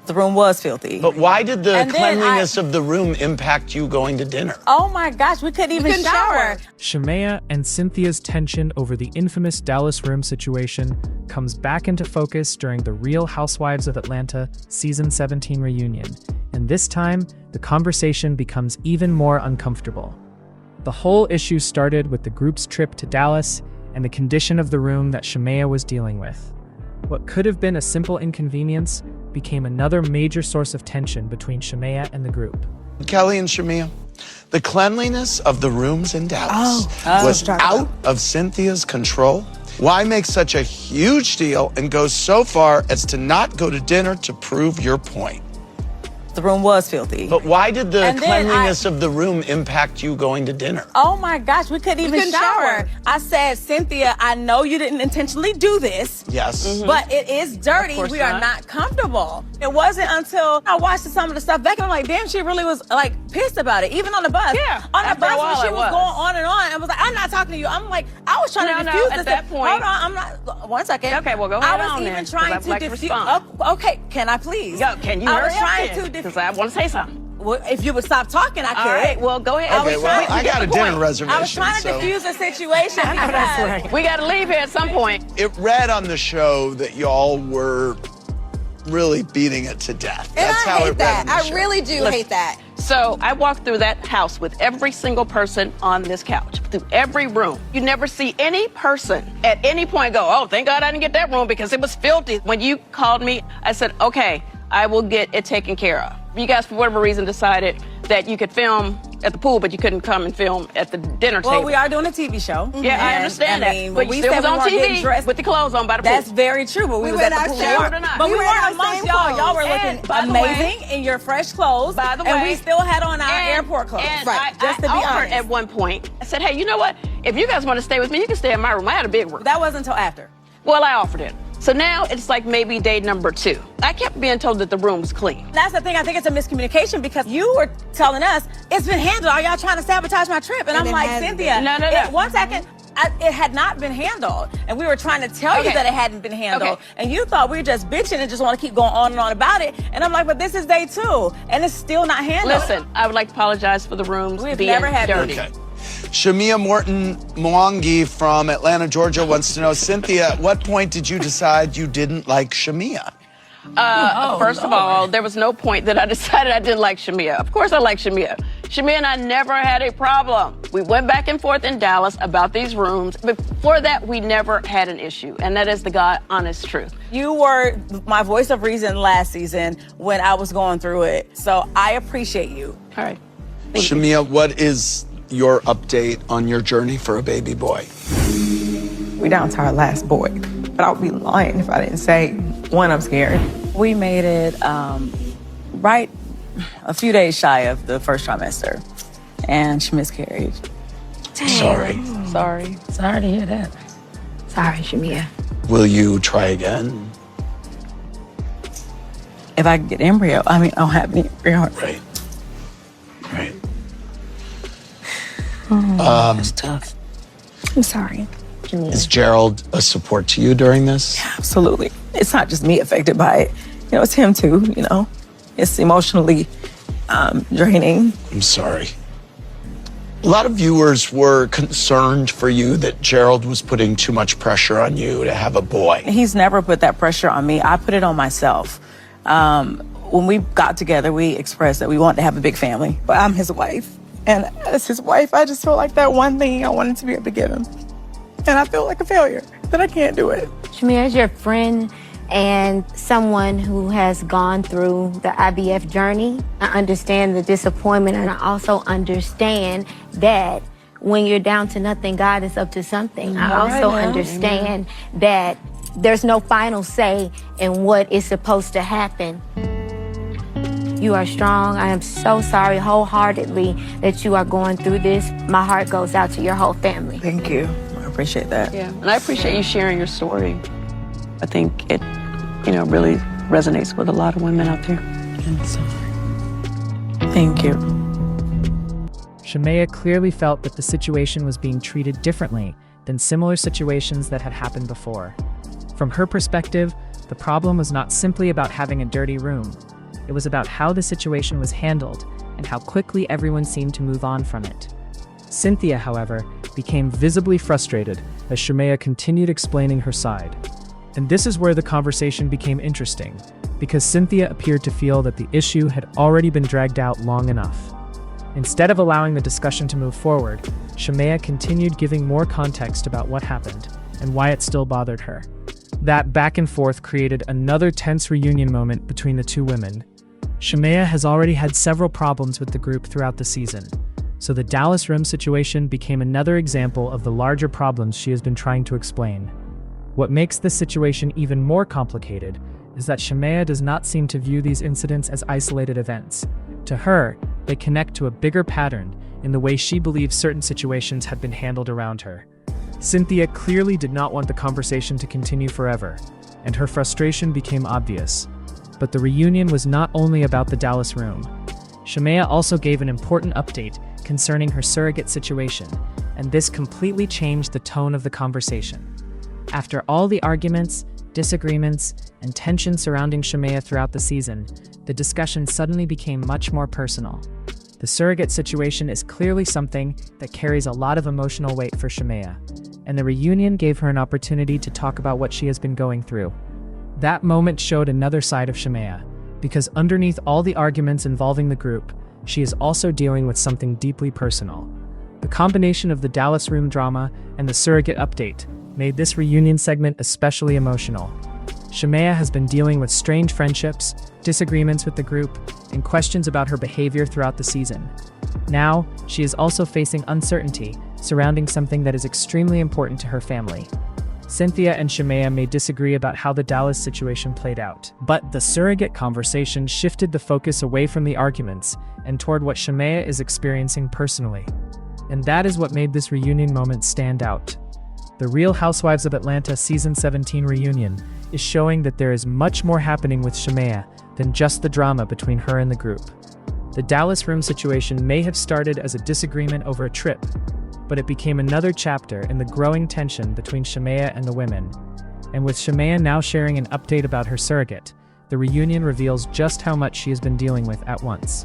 The room was filthy. But why did the cleanliness of the room impact you going to dinner? Oh my gosh, we couldn't even shower. Shamea and Cynthia's tension over the infamous Dallas room situation comes back into focus during the Real Housewives of Atlanta Season 17 reunion, and this time, the conversation becomes even more uncomfortable. The whole issue started with the group's trip to Dallas and the condition of the room that Shamea was dealing with. What could have been a simple inconvenience became another major source of tension between Shamea and the group. Kelly and Shamea, the cleanliness of the rooms in Dallas was out of Cynthia's control. Why make such a huge deal and go so far as to not go to dinner to prove your point? The room was filthy. But why did the cleanliness of the room impact you going to dinner? Oh my gosh, we couldn't even shower. I said, Cynthia, I know you didn't intentionally do this. Yes. But it is dirty. We are not comfortable. It wasn't until I watched some of the stuff back and I'm like, damn, she really was like pissed about it. Even on the bus. Yeah. On the bus when she was going on and was like, I'm not talking to you. I'm like, I was trying to diffuse this. At that point. Hold on, I'm not. One second. Okay, well, go ahead I was on even then, trying to diffuse. Okay, can I please? Yo, can you I hurry was trying up to then? diffuse. Because I want to say something. Well, if you would stop talking, I could. All right, well, go ahead. Okay, well, I got a dinner reservation. I was trying to diffuse the situation because That's right. We got to leave here at some point. It read on the show that y'all were really beating it to death. And That's I how hate it read that. on the I show. really do hate that. So I walked through that house with every single person on this couch, through every room. You never see any person at any point go, oh, thank God I didn't get that room because it was filthy. When you called me, I said, okay, I will get it taken care of. You guys, for whatever reason, decided that you could film at the pool, but you couldn't come and film at the dinner table. Well, we are doing a TV show. Yeah, I understand that. But you still was on TV with the clothes on by the pool. That's very true, but we was at the pool. But we weren't amongst y'all. Y'all were looking amazing in your fresh clothes. By the way. And we still had on our airport clothes. Right. Just to be honest. At one point, I said, hey, you know what? If you guys want to stay with me, you can stay in my room. I had a big room. That wasn't until after. Well, I offered it. So now it's like maybe day number 2. I kept being told that the room was clean. That's the thing. I think it's a miscommunication because you were telling us it's been handled. Are y'all trying to sabotage my trip? And I'm like, Cynthia, No. 1 second. It had not been handled. And we were trying to tell you that it hadn't been handled. Okay. And you thought we were just bitching and just want to keep going on and on about it. And I'm like, but this is day 2. And it's still not handled. Listen, I would like to apologize for the rooms We've being never had dirty. Okay. Shamea Morton Mwangi from Atlanta, Georgia wants to know, Cynthia, at what point did you decide you didn't like Shamea? First of all, there was no point that I decided I didn't like Shamea. Of course I like Shamea. Shamea and I never had a problem. We went back and forth in Dallas about these rooms. Before that, we never had an issue, and that is the God honest truth. You were my voice of reason last season when I was going through it. So I appreciate you. All right. Shamea, what is your update on your journey for a baby boy? We down to our last boy, but I would be lying if I didn't say, one, I'm scared. We made it right a few days shy of the first trimester, and she miscarried. Sorry. Sorry. Sorry to hear that. Sorry, Shamea. Will you try again? If I could get embryo, I don't have any embryo. Right. Right. That's tough. I'm sorry. Is Gerald a support to you during this? Absolutely. It's not just me affected by it. It's him too, It's emotionally draining. I'm sorry. A lot of viewers were concerned for you that Gerald was putting too much pressure on you to have a boy. He's never put that pressure on me. I put it on myself. When we got together, we expressed that we wanted to have a big family. But I'm his wife. And as his wife, I just feel like that one thing I wanted to be able to give him. And I feel like a failure, that I can't do it. Shamea, as your friend and someone who has gone through the IVF journey, I understand the disappointment, and I also understand that when you're down to nothing, God is up to something. I also understand that there's no final say in what is supposed to happen. You are strong. I am so sorry wholeheartedly that you are going through this. My heart goes out to your whole family. Thank you. I appreciate that. Yeah, and I appreciate you sharing your story. I think it, really resonates with a lot of women out there. Thank you. Shamea clearly felt that the situation was being treated differently than similar situations that had happened before. From her perspective, the problem was not simply about having a dirty room. It was about how the situation was handled and how quickly everyone seemed to move on from it. Cynthia, however, became visibly frustrated as Shamea continued explaining her side. And this is where the conversation became interesting, because Cynthia appeared to feel that the issue had already been dragged out long enough. Instead of allowing the discussion to move forward, Shamea continued giving more context about what happened and why it still bothered her. That back and forth created another tense reunion moment between the two women. Shamea has already had several problems with the group throughout the season, so the Dallas room situation became another example of the larger problems she has been trying to explain. What makes this situation even more complicated is that Shamea does not seem to view these incidents as isolated events. To her, they connect to a bigger pattern in the way she believes certain situations had been handled around her. Cynthia clearly did not want the conversation to continue forever, and her frustration became obvious. But the reunion was not only about the Dallas room. Shamea also gave an important update concerning her surrogate situation, and this completely changed the tone of the conversation. After all the arguments, disagreements, and tension surrounding Shamea throughout the season, the discussion suddenly became much more personal. The surrogate situation is clearly something that carries a lot of emotional weight for Shamea, and the reunion gave her an opportunity to talk about what she has been going through. That moment showed another side of Shamea, because underneath all the arguments involving the group, she is also dealing with something deeply personal. The combination of the Dallas room drama and the surrogate update made this reunion segment especially emotional. Shamea has been dealing with strange friendships, disagreements with the group, and questions about her behavior throughout the season. Now, she is also facing uncertainty surrounding something that is extremely important to her family. Cynthia and Shamea may disagree about how the Dallas situation played out, but the surrogate conversation shifted the focus away from the arguments and toward what Shamea is experiencing personally. And that is what made this reunion moment stand out. The Real Housewives of Atlanta Season 17 reunion is showing that there is much more happening with Shamea than just the drama between her and the group. The Dallas room situation may have started as a disagreement over a trip, but it became another chapter in the growing tension between Shamea and the women. And with Shamea now sharing an update about her surrogate, the reunion reveals just how much she has been dealing with at once.